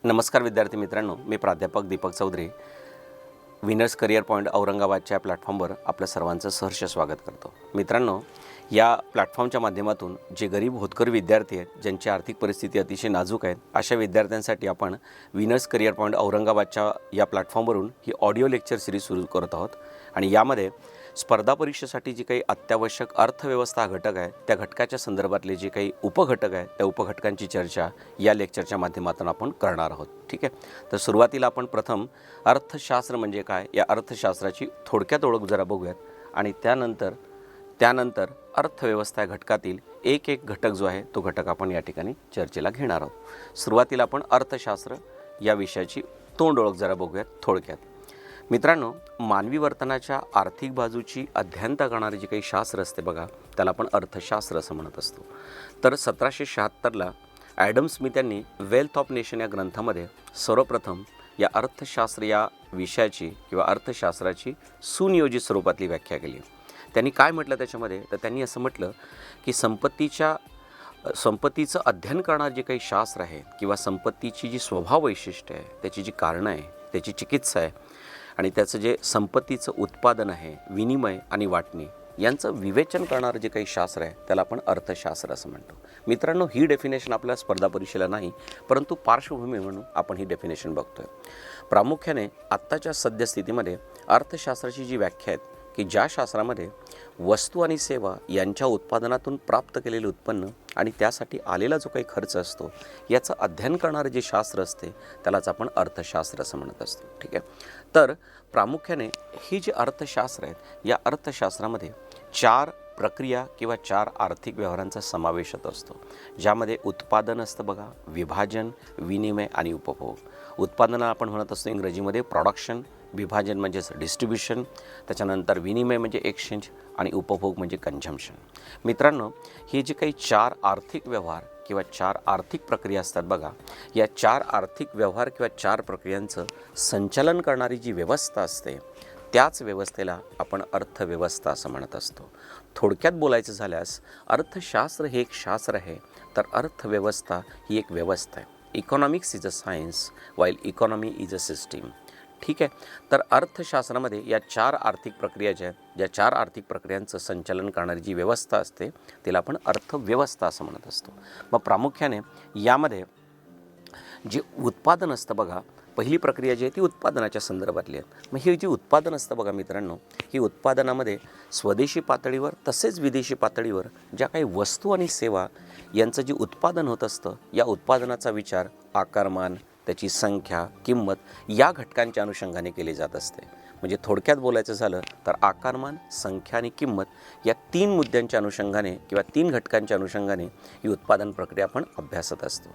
नमस्कार विद्यार्थी मित्रांनो, मी प्राध्यापक Deepak Chaudhari winners career point औरंगाबादच्या प्लॅटफॉर्मवर आपल्या सर्वांचं सहर्ष स्वागत करतो. मित्रांनो, या प्लॅटफॉर्मच्या माध्यमातून जे गरीब होतकरू विद्यार्थी आहेत, ज्यांची आर्थिक परिस्थिती अतिशय नाजूक आहे, अशा विद्यार्थ्यांसाठी आपण विनर्स करिअर पॉईंट औरंगाबादच्या या प्लॅटफॉर्मवरून ही ऑडिओ लेक्चर सिरीज सुरू करत आहोत. आणि यामध्ये स्पर्धा परीक्षेसाठी जी काही अत्यावश्यक अर्थव्यवस्था घटक आहे, त्या घटकाच्या संदर्भातले जे काही उपघटक आहे, त्या उपघटकांची चर्चा या लेक्चरच्या माध्यमातून आपण करणार आहोत. ठीक आहे. तर सुरुवातीला आपण प्रथम अर्थशास्त्र म्हणजे काय, या अर्थशास्त्राची थोडक्यात ओळख जरा बघूयात आणि त्यानंतर अर्थव्यवस्था घटकातील एक घटक जो आहे तो घटक आपण या ठिकाणी चर्चेला घेणार आहोत. सुरुवातीला आपण अर्थशास्त्र या विषयाची तोंड ओळख जरा बघूयात थोडक्यात. मित्रांनो, मानवी वर्तनाच्या आर्थिक बाजूची अध्ययनता करणारे जे काही शास्त्र असते बघा, त्याला आपण अर्थशास्त्र असं म्हणत असतो. तर 1776ला ॲडम स्मिथ यांनी वेल्थ ऑफ नेशन या ग्रंथामध्ये सर्वप्रथम या अर्थशास्त्र या विषयाची किंवा अर्थशास्त्राची सुनियोजित स्वरूपातली व्याख्या केली. त्यांनी काय म्हटलं त्याच्यामध्ये, तर त्यांनी असं म्हटलं की संपत्तीचं अध्ययन करणारं जे काही शास्त्र आहे किंवा संपत्तीची जी स्वभाव वैशिष्ट्य आहे, त्याची जी कारणं आहे, त्याची चिकित्सा आहे आणि त्याचं जे संपत्तीचं उत्पादन आहे, विनिमय आणि वाटणी यांचं विवेचन करणारं जे काही शास्त्र आहे, त्याला आपण अर्थशास्त्र असं म्हणतो. मित्रांनो, ही डेफिनेशन आपल्या स्पर्धा परीक्षेला नाही, परंतु पार्श्वभूमी म्हणून आपण ही डेफिनेशन बघतोय. प्रामुख्याने आत्ताच्या सद्यस्थितीमध्ये अर्थशास्त्राची जी व्याख्या आहे की ज्या शास्त्रामध्ये वस्तू आणि सेवा यांच्या उत्पादनातून प्राप्त केलेले उत्पन्न आणि त्यासाठी आलेला जो काही खर्च असतो, याचं अध्ययन करणारं जे शास्त्र असते त्यालाच आपण अर्थशास्त्र असं म्हणत असतो. ठीक आहे. तर प्रामुख्याने ही जी अर्थशास्त्र आहेत, या अर्थशास्त्रामध्ये 4 प्रक्रिया किंवा 4 आर्थिक व्यवहारांचा समावेश होत असतो, ज्यामध्ये उत्पादन असतं बघा, विभाजन, विनिमय आणि उपभोग. उत्पादनाला आपण म्हणत असतो इंग्रजीमध्ये प्रोडक्शन, विभाजन म्हणजेच डिस्ट्रीब्युशन, त्याच्यानंतर विनिमय म्हणजे एक्सचेंज आणि उपभोग म्हणजे कन्झम्पशन. मित्रांनो, हे जे काही 4 आर्थिक व्यवहार किंवा 4 आर्थिक प्रक्रिया असतात बघा, या 4 आर्थिक व्यवहार किंवा 4 प्रक्रियांचं संचालन करणारी जी व्यवस्था असते, त्याच व्यवस्थेला आपण अर्थव्यवस्था असं म्हणत असतो. थोडक्यात बोलायचं झाल्यास अर्थशास्त्र हे एक शास्त्र आहे, तर अर्थव्यवस्था ही एक व्यवस्था आहे. Economics is a science while economy is a system. ठीक आहे. तर अर्थशास्त्रामध्ये या 4 आर्थिक प्रक्रिया ज्या 4 आर्थिक प्रक्रियांचं संचालन करणारी जी व्यवस्था असते, तिला आपण अर्थव्यवस्था असं म्हणत असतो. मग प्रामुख्याने यामध्ये जे उत्पादन असतं बघा, पहिली प्रक्रिया जी आहे ती उत्पादनाच्या संदर्भातली आहे. मग हे जे उत्पादन असतं बघा मित्रांनो, ही उत्पादनामध्ये स्वदेशी पातळीवर तसेच विदेशी पातळीवर ज्या काही वस्तू आणि सेवा यांचं जे उत्पादन होत असतं, या उत्पादनाचा विचार आकारमान, त्याची संख्या, किंमत या घटकांच्या अनुषंगाने केली जात असते. म्हणजे थोडक्यात बोलायचं झालं तर आकारमान, संख्या आणि किंमत या 3 मुद्द्यांच्या अनुषंगाने किंवा 3 घटकांच्या अनुषंगाने ही उत्पादन प्रक्रिया आपण अभ्यासत असतो.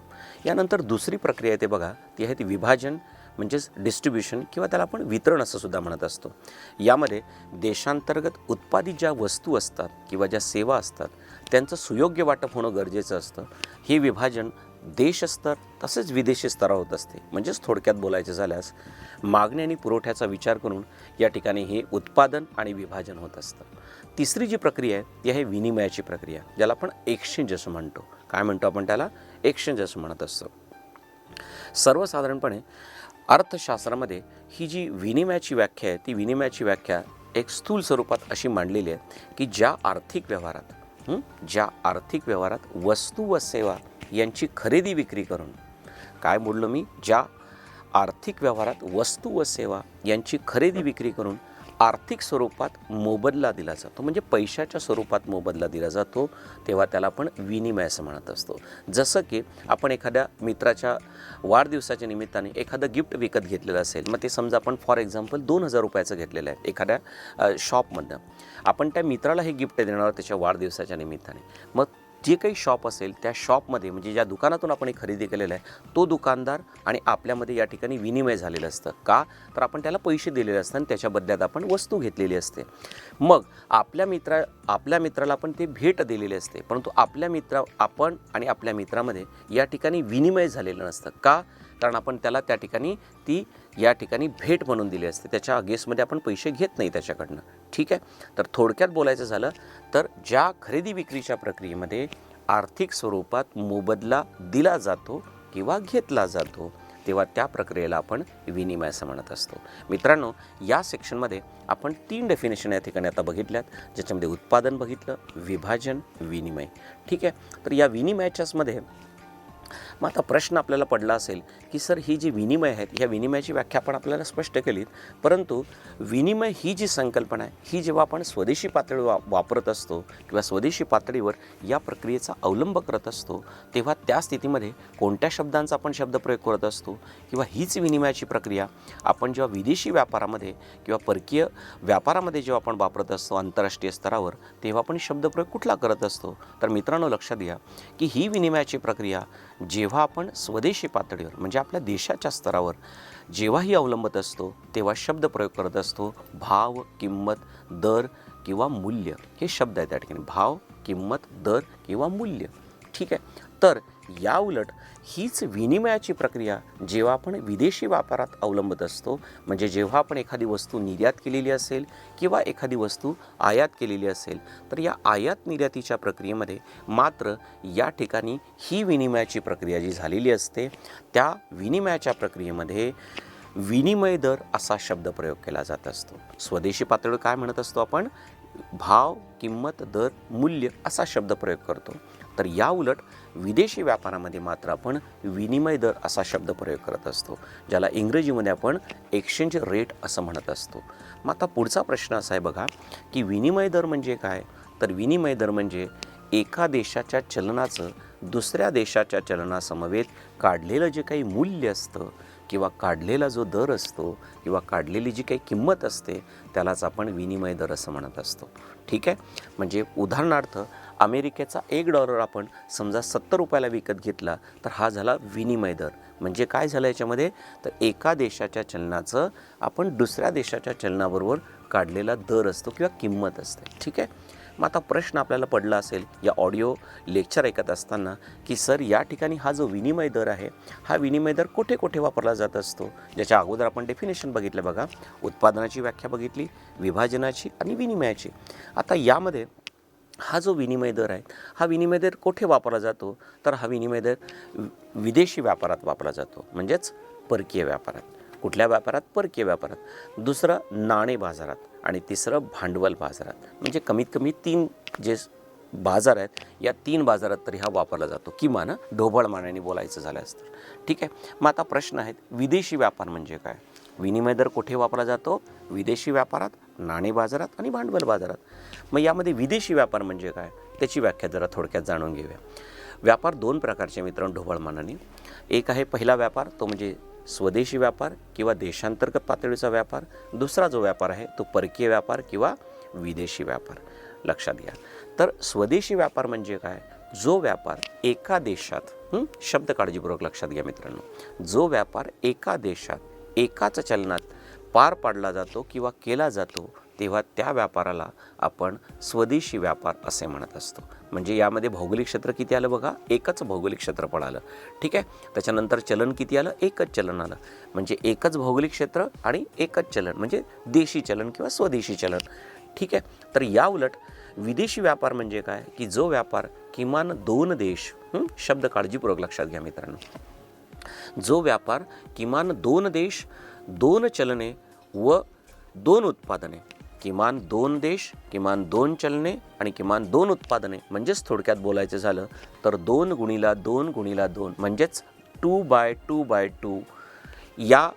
यानंतर दुसरी प्रक्रिया येते बघा, ती आहे ती विभाजन म्हणजेच डिस्ट्रीब्युशन किंवा त्याला आपण वितरण असं सुद्धा म्हणत असतो. यामध्ये देशांतर्गत उत्पादित ज्या वस्तू असतात किंवा ज्या सेवा असतात, त्यांचं सुयोग्य वाटप होणं गरजेचं असतं. हे विभाजन देशस्तर तसेच विदेशी स्तरावर होत असते. म्हणजेच थोडक्यात बोलायचं झाल्यास मागणी आणि पुरवठ्याचा विचार करून या ठिकाणी हे उत्पादन आणि विभाजन होत असतं. तिसरी जी प्रक्रिया आहे ती आहे विनिमयाची प्रक्रिया, ज्याला आपण एक्सचेंज असं म्हणतो. काय म्हणतो आपण त्याला? एक्सचेंज असं म्हणत असतो. सर्वसाधारणपणे अर्थशास्त्रामध्ये ही जी विनिमयाची व्याख्या आहे, ती विनिमयाची व्याख्या एक स्थूल स्वरूपात अशी मांडलेली आहे की ज्या आर्थिक व्यवहारात वस्तू व सेवा यांची खरेदी विक्री करून, काय बोललो मी, ज्या आर्थिक व्यवहारात वस्तू व सेवा यांची खरेदी विक्री करून आर्थिक स्वरूपात मोबदला दिला जातो, म्हणजे पैशाच्या स्वरूपात मोबदला दिला जातो, तेव्हा त्याला आपण विनिमय असं म्हणत असतो. जसं की आपण एखाद्या मित्राच्या वाढदिवसाच्या निमित्ताने एखादं गिफ्ट विकत घेतलेलं असेल, मग ते समजा आपण फॉर एक्झाम्पल 2000 रुपयाचं घेतलेलं आहे एखाद्या शॉपमधनं, आपण त्या मित्राला हे गिफ्ट देणार आहोत त्याच्या वाढदिवसाच्या निमित्ताने. मग जे काही शॉप असेल त्या शॉपमध्ये म्हणजे ज्या दुकानातून आपण हे खरेदी केलेलं आहे, तो दुकानदार आणि आपल्यामध्ये या ठिकाणी विनिमय झालेलं असतं. का? तर आपण त्याला पैसे दिलेले असतात आणि त्याच्या बदल्यात आपण वस्तू घेतलेली असते. मग आपल्या मित्राला आपण ते भेट दिलेली असते, परंतु आपण आणि आपल्या मित्रामध्ये या ठिकाणी विनिमय झालेलं नसतं. का? कारण आपण त्याला त्या ठिकाणी भेट म्हणून दिली असते, त्याच्या अगेन्स्टमध्ये आपण पैसे घेत नाही त्याच्याकडनं. ठीक आहे. तर थोडक्यात बोलायचं झालं तर ज्या खरेदी विक्रीच्या प्रक्रियेमध्ये आर्थिक स्वरूपात मोबदला दिला जातो किंवा घेतला जातो, तेव्हा त्या प्रक्रियेला आपण विनिमय असं म्हणत असतो. मित्रांनो, या सेक्शनमध्ये आपण 3 डेफिनेशन या ठिकाणी आता बघितल्यात, ज्याच्यामध्ये उत्पादन बघितलं, विभाजन, विनिमय. ठीक आहे. तर या विनिमयाच्याचमध्ये मग आता प्रश्न आपल्याला पडला असेल की सर ही जी विनिमय आहेत, ह्या विनिमयाची व्याख्या आपण आपल्याला स्पष्ट केलीत, परंतु विनिमय ही जी संकल्पना आहे ही जेव्हा आपण स्वदेशी पातळीवर वापरत असतो किंवा स्वदेशी पातळीवर या प्रक्रियेचा अवलंब करत असतो, तेव्हा त्या स्थितीमध्ये कोणत्या शब्दांचा आपण शब्दप्रयोग करत असतो किंवा हीच विनिमयाची प्रक्रिया आपण जेव्हा विदेशी व्यापारामध्ये किंवा परकीय व्यापारामध्ये जेव्हा आपण वापरत असतो आंतरराष्ट्रीय स्तरावर, तेव्हा आपण शब्दप्रयोग कुठला करत असतो. तर मित्रांनो, लक्षात घ्या की ही विनिमयाची प्रक्रिया जेव्हा आपण स्वदेशी पातळीवर म्हणजे आपल्या देशाच्या स्तरावर जेव्हाही अवलंबत असतो, तेव्हा शब्द प्रयोग करत असतो भाव, किंमत, दर किंवा मूल्य. हे शब्द आहेत त्या ठिकाणी, भाव, किंमत, दर किंवा मूल्य. ठीक आहे. तर या उलट हीच विनिमयाची प्रक्रिया जेव्हा आपण विदेशी व्यापारात अवलंबत असतो, म्हणजे जेव्हा आपण एखादी वस्तू निर्यात केलेली असेल किंवा एखादी वस्तू आयात केलेली असेल, तर या आयात निर्यातीच्या प्रक्रियेमध्ये मात्र या ठिकाणी ही विनिमयाची प्रक्रिया जी झालेली असते, त्या विनिमयाच्या प्रक्रियेमध्ये विनिमय दर असा शब्द प्रयोग केला जात असतो. स्वदेशी पातळीवर काय म्हणत असतो आपण? भाव, किंमत, दर, मूल्य असा शब्द प्रयोग करतो. तर या उलट विदेशी व्यापारामध्ये मात्र आपण विनिमय दर असा शब्द प्रयोग करत असतो, ज्याला इंग्रजीमध्ये आपण एक्सचेंज रेट असं म्हणत असतो. मग आता पुढचा प्रश्न असा आहे बघा की विनिमय दर म्हणजे काय? तर विनिमय दर म्हणजे एका देशाच्या चलनाचं दुसऱ्या देशाच्या चलनासमवेत काढलेलं जे काही मूल्य असतं किंवा काढलेला जो दर असतो किंवा काढलेली जी काही किंमत असते, त्यालाच आपण विनिमय दर असं म्हणत असतो. ठीक आहे. म्हणजे उदाहरणार्थ अमेरिकेचा $1 आपण समजा 70 रुपयाला विकत घेतला, तर हा झाला विनिमय दर. म्हणजे काय झालं याच्यामध्ये? तर एका देशाच्या चलनाचं आपण दुसऱ्या देशाच्या चलनाबरोबर काढलेला दर असतो किंवा किंमत असते. ठीक आहे. मग आता प्रश्न आपल्याला पडला असेल या ऑडिओ लेक्चर ऐकत असताना की सर या ठिकाणी हा जो विनिमय दर आहे, हा विनिमय दर कुठे कुठे वापरला जात असतो? ज्याच्या अगोदर आपण डेफिनेशन बघितलं बघा, उत्पादनाची व्याख्या बघितली, विभाजनाची आणि विनिमयाची. आता यामध्ये हा जो विनिमय दर आहे, हा विनिमय दर कुठे वापरला जातो? तर हा विनिमय दर विदेशी व्यापारात वापरला जातो, म्हणजेच परकीय व्यापारात. कुठल्या व्यापारात? परकीय व्यापारात. दुसरं नाणे बाजारात आणि तिसरं भांडवल बाजारात. म्हणजे कमीत कमी 3 जे बाजार आहेत, या 3 बाजारात तरी हा वापरला जातो, किमान ढोबळ मानाने बोलायचं झालं असतं. ठीक आहे. मग आता प्रश्न आहेत, विदेशी व्यापार म्हणजे काय? विनिमय दर कुठे वापरला जातो? विदेशी व्यापारात, नाणे बाजारात आणि भांडवल बाजारात. मग यामध्ये विदेशी व्यापार म्हणजे काय, त्याची व्याख्या जरा थोडक्यात जाणून घेऊया. व्यापार 2 प्रकारचे मित्रांनो ढोबळ मानाने. एक आहे पहिला व्यापार, तो म्हणजे स्वदेशी व्यापार किंवा देशांतर्गत पातळीचा व्यापार. दुसरा जो व्यापार आहे तो परकीय व्यापार किंवा विदेशी व्यापार. लक्षात घ्या. तर स्वदेशी व्यापार म्हणजे काय? जो व्यापार एका देशात, शब्द काळजीपूर्वक लक्षात घ्या मित्रांनो, जो व्यापार एका देशात एकाच चलनात पार पाडला जातो किंवा केला जातो, तेव्हा त्या व्यापाराला आपण स्वदेशी व्यापार असे म्हणत असतो. म्हणजे यामध्ये भौगोलिक क्षेत्र किती आलं बघा? एकच भौगोलिक क्षेत्रफळ आलं. ठीक आहे. त्याच्यानंतर चलन किती आलं? एकच चलन आलं. म्हणजे एकच भौगोलिक क्षेत्र आणि एकच चलन, म्हणजे देशी चलन किंवा स्वदेशी चलन. ठीक आहे. तर या उलट विदेशी व्यापार म्हणजे काय? की जो व्यापार किमान 2 देश, शब्द काळजीपूर्वक लक्षात घ्या मित्रांनो, जो व्यापार किमान 2 देश, 2 चलने व 2 उत्पादने, किमान 2 देश, किमान 2 चलने आणि किमान 2 उत्पादने, म्हणजेच थोडक्यात बोलायचं झालं तर 2 गुणिला 2 गुणिला 2 म्हणजेच 2/2/2 या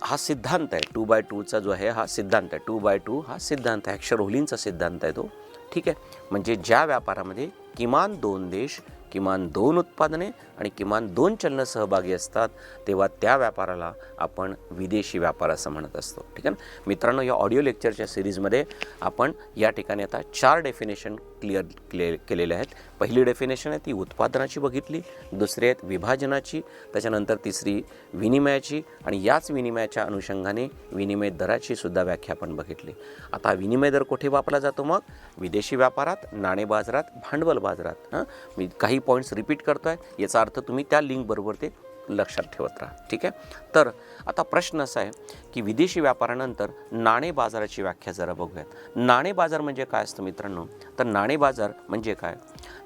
हा सिद्धांत आहे. 2/2चा जो आहे हा सिद्धांत आहे. 2/2 हा सिद्धांत आहे, अक्षरओलींचा सिद्धांत आहे तो. ठीक आहे. म्हणजे ज्या व्यापारामध्ये किमान 2 देश, किमान 2 उत्पादने आणि किमान 2 चलन सहभागी असतात, तेव्हा त्या व्यापाराला आपण विदेशी व्यापार असं म्हणत असतो. ठीक आहे ना मित्रांनो. या ऑडिओ लेक्चरच्या सिरीजमध्ये आपण या ठिकाणी आता 4 डेफिनेशन क्लिअर केलेले आहेत. पहिली डेफिनेशन आहे ती उत्पादनाची बघितली, दुसरी आहेत विभाजनाची, त्याच्यानंतर तिसरी विनिमयाची आणि याच विनिमयाच्या अनुषंगाने विनिमय दराची सुद्धा व्याख्या आपण बघितली. आता विनिमय दर कुठे वापरला जातो? मग विदेशी व्यापारात, नाणे बाजारात, भांडवल बाजारात. मी काही पॉईंट्स रिपीट करतो आहे, याचा अर्थ तुम्ही त्या लिंकबरोबर ते लक्षात ठेवत राहा. ठीक आहे. तर आता प्रश्न असा आहे की विदेशी व्यापारानंतर नाणे बाजाराची व्याख्या जरा बघूयात. नाणे बाजार म्हणजे काय असतं मित्रांनो? तर नाणे बाजार म्हणजे काय?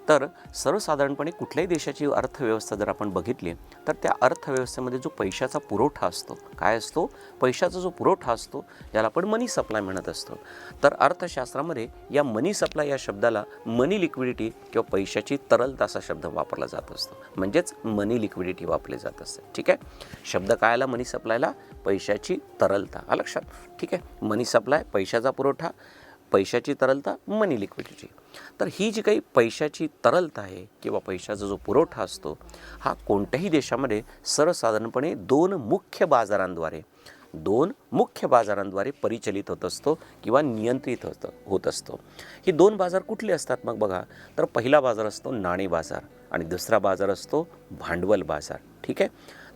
तर सर्वसाधारणपणे कुठल्याही देशाची अर्थव्यवस्था जर आपण बघितली तर त्या अर्थव्यवस्थेमध्ये जो पैशाचा पुरवठा असतो, काय असतो, पैशाचा जो पुरवठा असतो ज्याला आपण मनी सप्लाय म्हणत असतो. तर अर्थशास्त्रामध्ये या मनी सप्लाय या शब्दाला मनी लिक्विडिटी किंवा पैशाची तरलता असा शब्द वापरला जात असतो. म्हणजेच मनी लिक्विडिटी वापरली जात असते. ठीक आहे, शब्द काय आला मनी सप्लायला, पैशाची तरलता. लक्षात. ठीक आहे, मनी सप्लाय पैशाचा पुरवठा, पैशाची तरलता मनी लिक्विडिटी. तर ही जी काही पैशाची तरलता आहे किंवा पैशाचा जो पुरवठा असतो हा कोणत्याही देशामध्ये सर्वसाधारणपणे दोन मुख्य बाजारांद्वारे परिचालित होत असतो किंवा नियंत्रित होत असतो. ही दोन बाजार कुठले असतात मग बघा, तर पहिला बाजार असतो नाणे बाजार आणि दुसरा बाजार असतो भांडवल बाजार. ठीक आहे,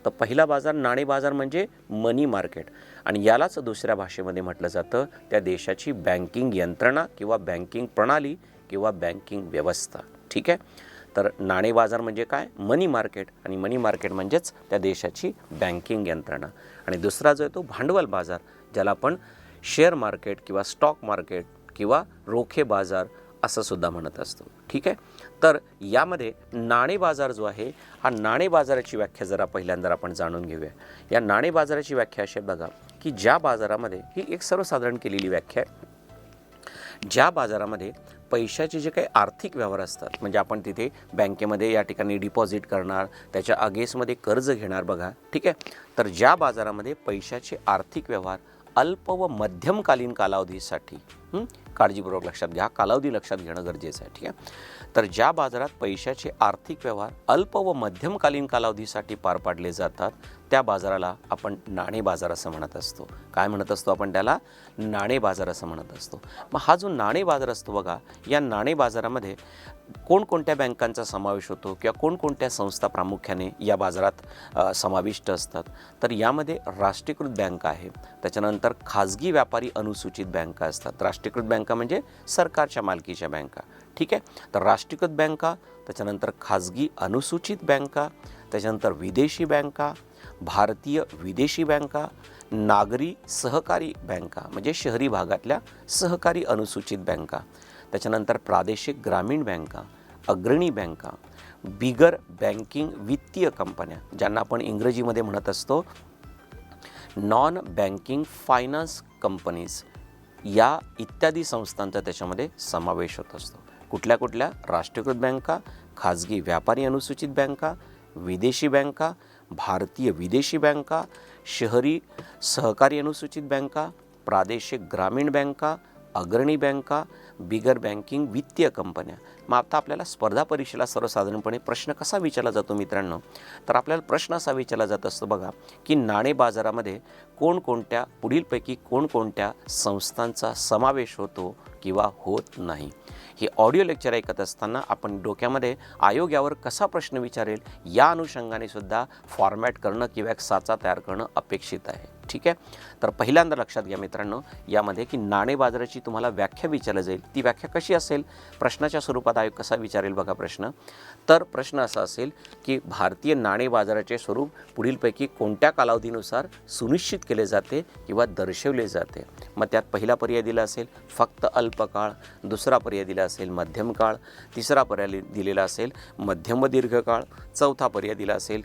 तर पहिला बाजार नाणे बाजार म्हणजे मनी मार्केट आणि यालाच दुसऱ्या भाषेमध्ये म्हटलं जातं त्या देशाची बँकिंग यंत्रणा किंवा बँकिंग प्रणाली किंवा बँकिंग व्यवस्था. ठीक आहे, तर नाणे बाजार म्हणजे काय, मनी मार्केट, आणि मनी मार्केट म्हणजेच त्या देशाची बँकिंग यंत्रणा. आणि दुसरा जो आहे तो भांडवल बाजार, ज्याला आपण शेअर मार्केट किंवा स्टॉक मार्केट किंवा रोखे बाजार असं सुद्धा म्हणत असतो. ठीक आहे, तर यामध्ये नाणे बाजार जो आहे हा नाणे बाजाराची व्याख्या जरा पहिल्यांदा आपण जाणून घेऊया. या नाणे बाजाराची व्याख्या अशी बघा की ज्या बाजारामध्ये, ही एक सर्वसाधारण केलेली व्याख्या आहे, ज्या बाजारामध्ये पैशाचे जे काही आर्थिक व्यवहार असतात, म्हणजे आपण तिथे बँकेमध्ये या ठिकाणी डिपॉझिट करणार, त्याच्या अगेन्स्टमध्ये कर्ज घेणार बघा. ठीक आहे, तर ज्या बाजारामध्ये पैशाचे आर्थिक व्यवहार अल्प व मध्यमकालीन कालावधीसाठी, काळजीपूर्वक लक्षात घ्या, कालावधी लक्षात घेणं गरजेचं आहे. ठीक आहे, तर ज्या बाजारात पैशाचे आर्थिक व्यवहार अल्प व मध्यमकालीन कालावधीसाठी पार पाडले जातात त्या बाजाराला आपण नाणे बाजार असं म्हणत असतो. काय म्हणत असतो आपण त्याला, नाणे बाजार असं म्हणत असतो. मग हा जो नाणे बाजार असतो बघा, या नाणे बाजारामध्ये कोणकोणत्या बँकांचा समावेश होतो किंवा कोणकोणत्या संस्था प्रामुख्याने या बाजारात समाविष्ट असतात, तर यामध्ये राष्ट्रीयकृत बँका आहे, त्याच्यानंतर खाजगी व्यापारी अनुसूचित बँका असतात. राष्ट्रीयकृत बँका म्हणजे सरकारच्या मालकीच्या बँका. ठीक आहे, तर राष्ट्रीयकृत बँका, त्याच्यानंतर खाजगी अनुसूचित बँका, त्याच्यानंतर विदेशी बँका, भारतीय विदेशी बँका, नागरी सहकारी बँका म्हणजे शहरी भागातल्या सहकारी अनुसूचित बँका, त्याच्यानंतर प्रादेशिक ग्रामीण बँका, अग्रणी बँका, बिगर बँकिंग वित्तीय कंपन्या ज्यांना आपण इंग्रजीमध्ये म्हणत असतो नॉन बँकिंग फायनान्स कंपनीज, या इत्यादी संस्थांचा त्याच्यामध्ये समावेश होत असतो. कुठल्या कुठल्या, राष्ट्रीयकृत बँका, खाजगी व्यापारी अनुसूचित बँका, विदेशी बँका, भारतीय विदेशी बँका, शहरी सहकारी अनुसूचित बँका, प्रादेशिक ग्रामीण बँका, अग्रणी बँका, बिगर बँकिंग वित्तीय कंपन्या. मग आता आपल्याला स्पर्धा परीक्षेला सर्वसाधारणपणे प्रश्न कसा विचारला जातो मित्रांनो, तर आपल्याला प्रश्न असा विचारला जात असतो बघा की नाणे बाजारामध्ये कोणकोणत्या, पुढीलपैकी कोणकोणत्या संस्थांचा समावेश होतो किंवा होत नाही. हे ऑडिओ लेक्चर ऐकत असताना आपण डोक्यामध्ये आयोग यावर कसा प्रश्न विचारेल या अनुषंगाने सुद्धा फॉर्मॅट करणं किंवा एक साचा तयार करणं अपेक्षित आहे. ठीक आहे, तर पहिल्यांदा लक्षात घ्या मित्रांनो यामध्ये की नाणे बाजाराची तुम्हाला व्याख्या विचारली जाईल. ती व्याख्या कशी असेल, प्रश्नाच्या स्वरूपात आयोग कसा विचारेल बघा प्रश्न. तर प्रश्न असा असेल की भारतीय नाणे बाजाराचे स्वरूप पुढीलपैकी कोणत्या कालावधीनुसार सुनिश्चित केले जाते किंवा दर्शवले जाते. मग त्यात पहिला पर्याय दिला असेल फक्त अल्पकाळ, दुसरा पर्याय दिला असेल मध्यम काळ, तिसरा पर्याय दिलेला असेल मध्यम व दीर्घकाळ, चौथा पर्याय दिला असेल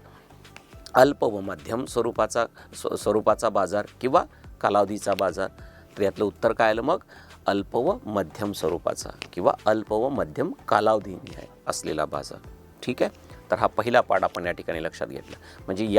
अल्प व मध्यम स्वरूपाचा बाजार किंवा कालावधीचा बाजार. तर यातलं उत्तर काय आलं मग, अल्प व मध्यम स्वरूपाचा किंवा अल्प व मध्यम कालावधी असलेला बाजार. ठीक आहे, तर हा पहिला पार्ट आपण या ठिकाणी लक्षात घेतला. म्हणजे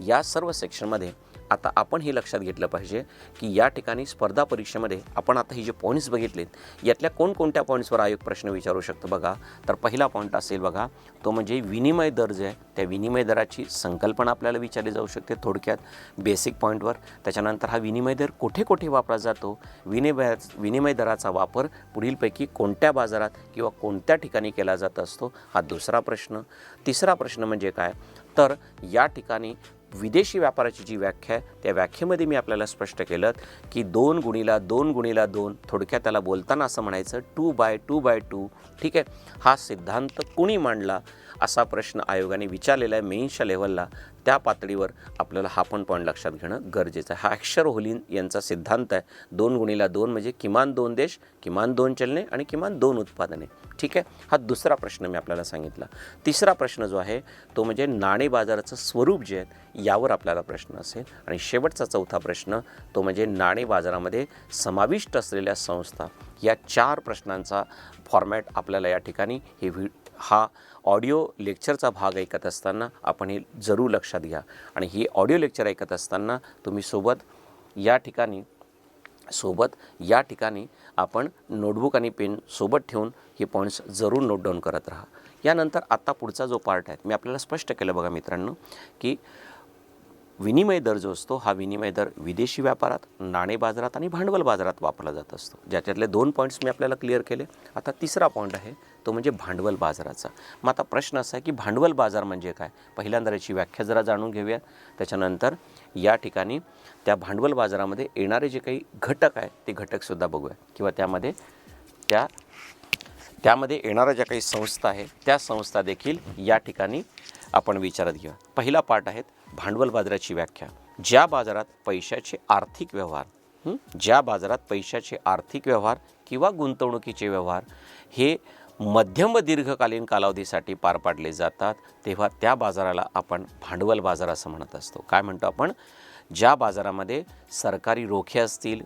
या सर्व सेक्शनमध्ये आता आपण हे लक्षात घेतलं पाहिजे की या ठिकाणी स्पर्धा परीक्षेमध्ये आपण आता ही जे पॉईंट्स बघितलेत यातल्या कोणकोणत्या पॉईंट्सवर आयोग प्रश्न विचारू शकतो बघा. तर पहिला पॉईंट असेल बघा तो म्हणजे विनिमय दर जे आहे त्या विनिमय दराची संकल्पना आपल्याला विचारली जाऊ शकते थोडक्यात बेसिक पॉईंटवर. त्याच्यानंतर हा विनिमय दर कुठे कुठे वापरला जातो, विनिमय दराचा वापर पुढीलपैकी कोणत्या बाजारात किंवा कोणत्या ठिकाणी केला जात असतो हा दुसरा प्रश्न. तिसरा प्रश्न म्हणजे काय, तर या ठिकाणी विदेशी व्यापाराची जी व्याख्या आहे त्या व्याख्येमध्ये मी आपल्याला स्पष्ट केलं की 2x2x2 थोडक्यात त्याला बोलताना असं म्हणायचं 2x2x2. ठीक आहे, हा सिद्धांत कुणी मांडला असा प्रश्न आयोगाने विचारलेला आहे मेन्सच्या लेव्हलला. त्या पातळीवर आपल्याला हा पण पॉईंट लक्षात घेणं गरजेचं आहे. हा ॲशर-होलिन यांचा सिद्धांत आहे. 2x2 म्हणजे किमान 2 देश, किमान 2 चलने आणि किमान 2 उत्पादने. ठीक आहे, हा दुसरा प्रश्न मी आपल्याला सांगितला. तिसरा प्रश्न जो आहे तो म्हणजे नाणे बाजाराचं स्वरूप जे आहे यावर आपल्याला प्रश्न असेल. आणि शेवटचा चौथा प्रश्न तो म्हणजे नाणे बाजारामध्ये समाविष्ट असलेल्या संस्था. या 4 प्रश्नांचा फॉर्मॅट आपल्याला या ठिकाणी हा ऑडिओ लेक्चरचा भाग ऐकत असताना आपण हे जरूर लक्षात घ्या. आणि ही ऑडिओ लेक्चर ऐकत असताना तुम्ही या ठिकाणी आपण नोटबुक आणि पेन सोबत ठेवून हे पॉईंट्स जरूर नोट डाऊन करत राहा. यानंतर आता पुढचा जो पार्ट आहे मी आपल्याला स्पष्ट केलं बघा मित्रांनो, की विनिमय दर जो असतो हा विनिमय दर विदेशी व्यापारात, नाणे बाजारात आणि भांडवल बाजारात वापरला जात असतो. ज्याच्यातले 2 पॉईंट्स मी आपल्याला क्लिअर केले. आता तिसरा पॉईंट आहे तो म्हणजे भांडवल बाजाराचा. मग आता प्रश्न असा आहे की भांडवल बाजार म्हणजे काय. पहिल्यांदा याची व्याख्या जरा जाणून घेऊया. त्याच्यानंतर या ठिकाणी त्या भांडवल बाजारामध्ये येणारे जे काही घटक आहेत ते घटकसुद्धा बघूया, किंवा त्यामध्ये येणाऱ्या ज्या काही संस्था आहेत त्या संस्था देखील या ठिकाणी आपण विचारात घेऊया. पहिला पार्ट आहे भांडवल बाजाराची व्याख्या. ज्या बाजारात पैशाचे आर्थिक व्यवहार किंवा गुंतवणुकीचे व्यवहार हे मध्यम व दीर्घकालीन कालावधीसाठी पार पाडले जातात तेव्हा त्या बाजाराला आपण भांडवल बाजार असं म्हणत असतो. काय म्हणतो आपण? ज्या बाजारामध्ये सरकारी रोखे असतील,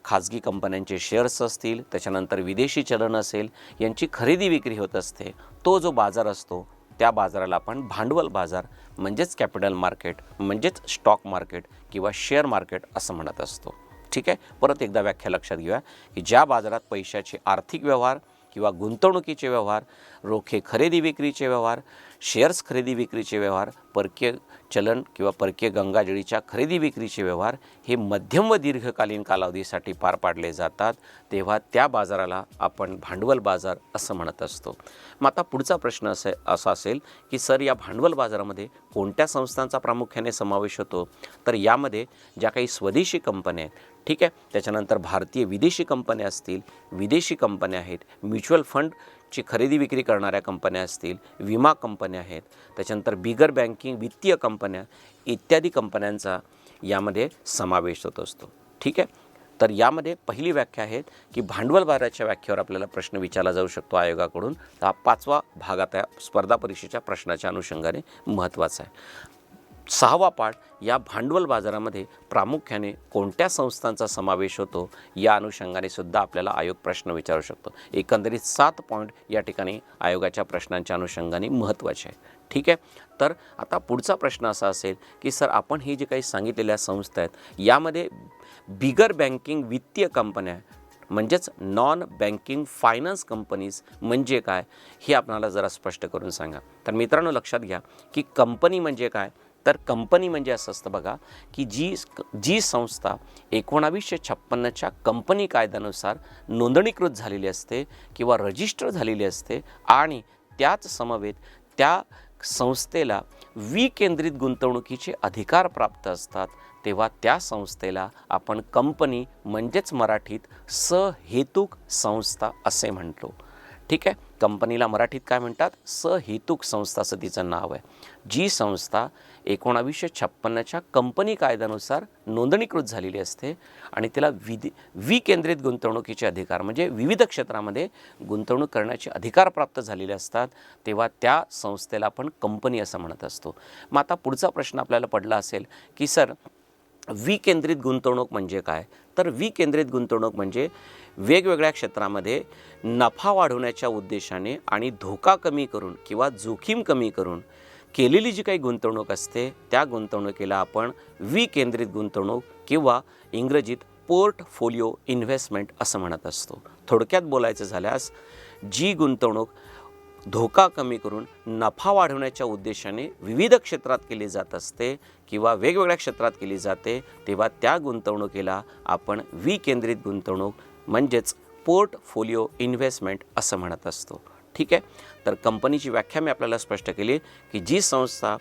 खाजगी कंपन्यांचे शेअर्स असतील, त्याच्यानंतर विदेशी चलन असेल, यांची खरेदी विक्री होत असते, तो जो बाजार असतो त्या बाजाराला आपण भांडवल बाजार म्हणजेच कॅपिटल मार्केट म्हणजेच स्टॉक मार्केट किंवा शेअर मार्केट असं म्हणत असतो. ठीक आहे, परत एकदा व्याख्या लक्षात घेऊया की ज्या बाजारात पैशाचे आर्थिक व्यवहार किंवा गुंतवणुकीचे व्यवहार, रोखे खरेदी विक्रीचे व्यवहार, शेअर्स खरेदी विक्रीचे व्यवहार, परकीय चलन किंवा परकीय गंगाजळीच्या खरेदी विक्रीचे व्यवहार हे मध्यम व दीर्घकालीन कालावधीसाठी पार पाडले जातात तेव्हा त्या बाजाराला आपण भांडवल बाजार असं म्हणत असतो. मग आता पुढचा प्रश्न असा असेल की सर या भांडवल बाजारामध्ये कोणत्या संस्थांचा प्रामुख्याने समावेश होतो. तर यामध्ये ज्या काही स्वदेशी कंपन्या आहेत, ठीक आहे, त्याच्यानंतर भारतीय विदेशी कंपन्या असतील, विदेशी कंपन्या आहेत, म्युच्युअल फंडची खरेदी विक्री करणाऱ्या कंपन्या असतील, विमा कंपन्या आहेत, त्याच्यानंतर बिगर बँकिंग वित्तीय कंपन्या इत्यादी कंपन्यांचा यामध्ये समावेश होत असतो. ठीक आहे, तर यामध्ये पहिली व्याख्या आहे की भांडवल बाजाराच्या व्याख्येवर आपल्याला प्रश्न विचारला जाऊ शकतो आयोगाकडून. तर हा 5वा भाग आता स्पर्धा परीक्षेच्या प्रश्नाच्या अनुषंगाने महत्त्वाचा आहे. 6वा पाठ या भांडवल बाजारामध्ये प्रामुख्याने कोणत्या संस्थांचा समावेश होतो या अनुषंगाने सुद्धा आपल्याला आयोग प्रश्न विचारू शकतो. एकंदरीत 7 पॉईंट या ठिकाणी आयोगाच्या प्रश्नांच्या अनुषंगाने महत्त्वाचे आहे. ठीक आहे, तर आता पुढचा प्रश्न असा असेल की सर आपण ही जी काही सांगितलेल्या संस्था आहेत यामध्ये बिगर बँकिंग वित्तीय कंपन्या म्हणजेच नॉन बँकिंग फायनान्स कंपनीज म्हणजे काय हे आपल्याला जरा स्पष्ट करून सांगा. तर मित्रांनो लक्षात घ्या की कंपनी म्हणजे काय. तर कंपनी म्हणजे असं असतं बघा की जी संस्था 1956च्या कंपनी कायद्यानुसार नोंदणीकृत झालेली असते किंवा रजिस्टर झालेली असते आणि त्याच समवेत त्या संस्थेला विकेंद्रित गुंतवणुकीचे अधिकार प्राप्त असतात तेव्हा त्या संस्थेला आपण कंपनी म्हणजेच मराठीत सहेतुक संस्था असे म्हणतो. ठीक आहे, कंपनीला मराठीत काय म्हणतात? सहेतुक संस्था असं तिचं नाव आहे. जी संस्था 1956च्या कंपनी कायद्यानुसार नोंदणीकृत झालेली असते आणि तिला विकेंद्रित गुंतवणुकीचे अधिकार म्हणजे विविध क्षेत्रामध्ये गुंतवणूक करण्याचे अधिकार प्राप्त झालेले असतात तेव्हा त्या संस्थेला आपण कंपनी असं म्हणत असतो. मग आता पुढचा प्रश्न आपल्याला पडला असेल की सर विकेंद्रित गुंतवणूक म्हणजे काय. तर विकेंद्रित गुंतवणूक म्हणजे वेगवेगळ्या क्षेत्रामध्ये नफा वाढवण्याच्या उद्देशाने आणि धोका कमी करून किंवा जोखीम कमी करून केलेली जी काही गुंतवणूक असते त्या गुंतवणुकीला आपण विकेंद्रित गुंतवणूक किंवा इंग्रजीत पोर्टफोलिओ इन्व्हेस्टमेंट असं म्हणत असतो. थोडक्यात बोलायचं झाल्यास जी गुंतवणूक धोका कमी करून नफा वाढवण्याच्या उद्देशाने विविध क्षेत्रात केली जात असते किंवा वेगवेगळ्या क्षेत्रात केली जाते तेव्हा त्या गुंतवणुकीला आपण विकेंद्रित गुंतवणूक म्हणजेच पोर्टफोलिओ इन्व्हेस्टमेंट असं म्हणत असतो. ठीक आहे, तर कंपनीची व्याख्या मी आपल्याला स्पष्ट केली की जी संस्था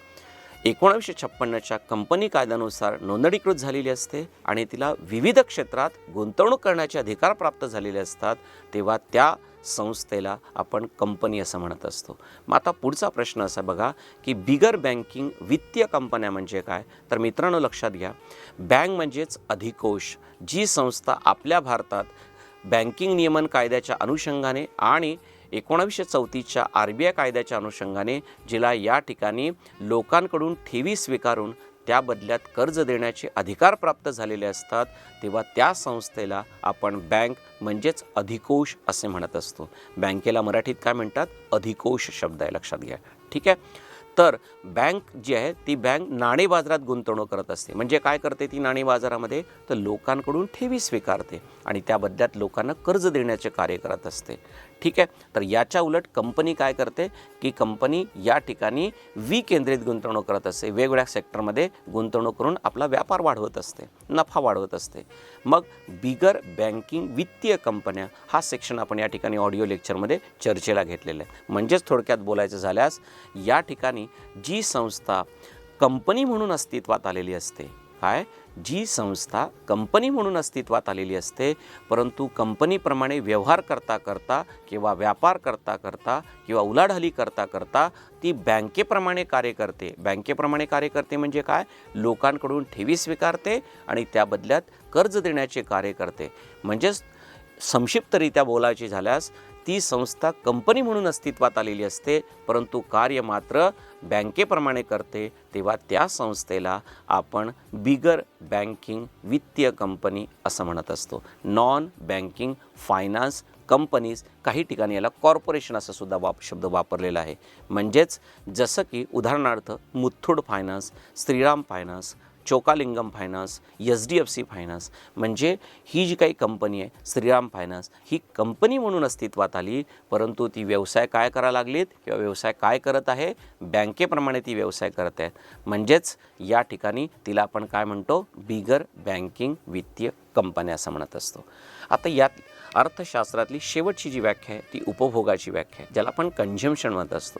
1956च्या कंपनी कायद्यानुसार नोंदणीकृत झालेली असते आणि तिला विविध क्षेत्रात गुंतवणूक करण्याचे अधिकार प्राप्त झालेले असतात, तेव्हा त्या संस्थेला आपण कंपनी असं म्हणत असतो. मग आता पुढचा प्रश्न असा बघा की बिगर बँकिंग वित्तीय कंपन्या म्हणजे काय? तर मित्रांनो लक्षात घ्या, बँक म्हणजेच अधिकोष, जी संस्था आपल्या भारतात बँकिंग नियमन कायद्याच्या अनुषंगाने आणि 1934च्या RBI कायद्याच्या अनुषंगाने जिला या ठिकाणी लोकांकडून ठेवी स्वीकारून त्या बदल्यात कर्ज देण्याचे अधिकार प्राप्त झालेले असतात, तेव्हा त्या संस्थेला आपण बँक म्हणजेच अधिकोष असे म्हणत असतो. बँकेला मराठीत काय म्हणतात? अधिकोष शब्द आहे, लक्षात घ्या. ठीक आहे. तर बँक जी आहे ती बँक नाणे बाजारात गुंतवणूक करत असते. म्हणजे काय करते ती नाणे बाजारामध्ये? तर लोकांकडून ठेवी स्वीकारते आणि त्या बदल्यात लोकांना कर्ज देण्याचे कार्य करत असते. ठीक आहे. तर याच्या उलट कंपनी काय करते की कंपनी या ठिकाणी विकेंद्रित गुंतवणूक करत असते, वेगवेगळ्या सेक्टरमध्ये गुंतवणूक करून आपला व्यापार वाढवत असते, नफा वाढवत असते. मग बिगर बँकिंग वित्तीय कंपन्या हा सेक्शन आपण या ठिकाणी ऑडिओ लेक्चरमध्ये चर्चेला घेतलेला आहे. म्हणजेच थोडक्यात बोलायचं झाल्यास या ठिकाणी जी संस्था कंपनी म्हणून अस्तित्वात आलेली असते, काय? जी संस्था कंपनी म्हणून अस्तित्वात आलेली असते, परंतु कंपनीप्रमाणे व्यवहार करता करता किंवा व्यापार करता करता किंवा उलाढाली करता करता ती बँकेप्रमाणे कार्य करते. बँकेप्रमाणे कार्य करते म्हणजे काय? लोकांकडून ठेवी स्वीकारते आणि त्या बदल्यात कर्ज देण्याचे कार्य करते. म्हणजेच संक्षिप्तरित्या बोलायचे झाल्यास ती संस्था कंपनी म्हणून अस्तित्वात आलेली असते, परंतु कार्य मात्र बँकेप्रमाणे करते, तेव्हा त्या संस्थेला आपण बिगर बँकिंग वित्तीय कंपनी असं म्हणत असतो. नॉन बँकिंग फायनान्स कंपनीज, काही ठिकाणी याला कॉर्पोरेशन असं सुद्धा शब्द वापरलेला आहे. म्हणजेच जसं की उदाहरणार्थ Muthoot finance, Shriram finance, Chokalingam finance, HDFC finance, म्हणजे ही जी काही कंपनी आहे श्रीराम फायनान्स, ही कंपनी म्हणून अस्तित्वात आली, परंतु ती व्यवसाय काय करायला लागलीत किंवा व्यवसाय काय करत आहे? बँकेप्रमाणे ती व्यवसाय करत आहेत. म्हणजेच या ठिकाणी तिला आपण काय म्हणतो? बिगर बँकिंग वित्तीय कंपन्या असं म्हणत असतो. आता यात अर्थशास्त्रातली शेवटची जी व्याख्या आहे ती उपभोगाची व्याख्या आहे, ज्याला आपण कंझम्पशन म्हणत असतो.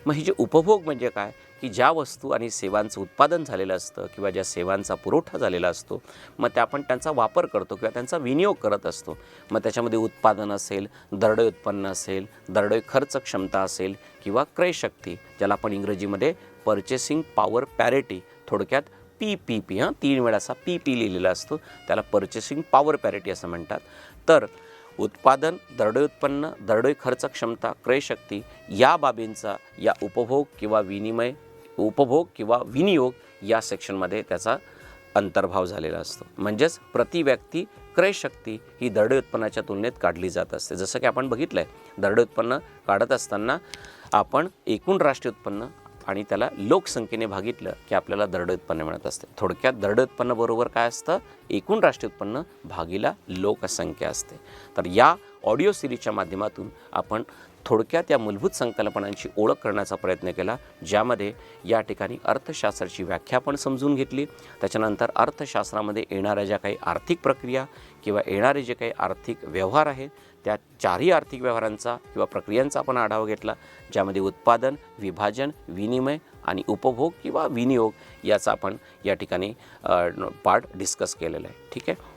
मग ही जे उपभोग म्हणजे काय? की ज्या वस्तू आणि सेवांचं उत्पादन झालेलं असतं किंवा ज्या सेवांचा पुरवठा झालेला असतो, मग त्या आपण त्यांचा वापर करतो किंवा त्यांचा विनियोग करत असतो. मग त्याच्यामध्ये उत्पादन असेल, दरडोई उत्पन्न असेल, दरडोई खर्च क्षमता असेल किंवा क्रयशक्ती, ज्याला आपण इंग्रजीमध्ये पर्चेसिंग पॉवर पॅरिटी, थोडक्यात PPP, 3 वेळाचा PP लिहिलेला असतो, त्याला पर्चेसिंग पॉवर पॅरिटी असं म्हणतात. तर उत्पादन, दरडोई उत्पन्न, दरडोई खर्च क्षमता, क्रयशक्ती या बाबींचा या उपभोग किंवा विनियोग या सेक्शनमध्ये त्याचा अंतर्भाव झालेला असतो. म्हणजेच प्रति व्यक्ती क्रयशक्ती ही दरडोई उत्पन्नाच्या तुलनेत काढली जात असते. जसं की आपण बघितलं आहे, दरडोई उत्पन्न काढत असताना आपण एकूण राष्ट्रीय उत्पन्न आणि त्याला लोकसंख्येने भागितलं की आपल्याला दरडोई उत्पन्न मिळत असते. थोडक्यात दरडोई उत्पन्न बरोबर काय असतं? एकूण राष्ट्रीय उत्पन्न भागिला लोकसंख्या असते. तर या ऑडिओ सिरीजच्या माध्यमातून आपण थोडक्यात या मूलभूत संकल्पनांची ओळख करण्याचा प्रयत्न केला, ज्यामध्ये या ठिकाणी अर्थशास्त्राची व्याख्या आपण समजून घेतली. त्याच्यानंतर अर्थशास्त्रामध्ये येणाऱ्या ज्या काही आर्थिक प्रक्रिया किंवा येणारे जे काही आर्थिक व्यवहार आहेत त्या चारही आर्थिक व्यवहारांचा किंवा प्रक्रियांचा आपण आढावा घेतला, ज्यामध्ये उत्पादन, विभाजन, विनिमय आणि उपभोग किंवा विनियोग याचा आपण या ठिकाणी पार्ट डिस्कस केलेला आहे. ठीक आहे.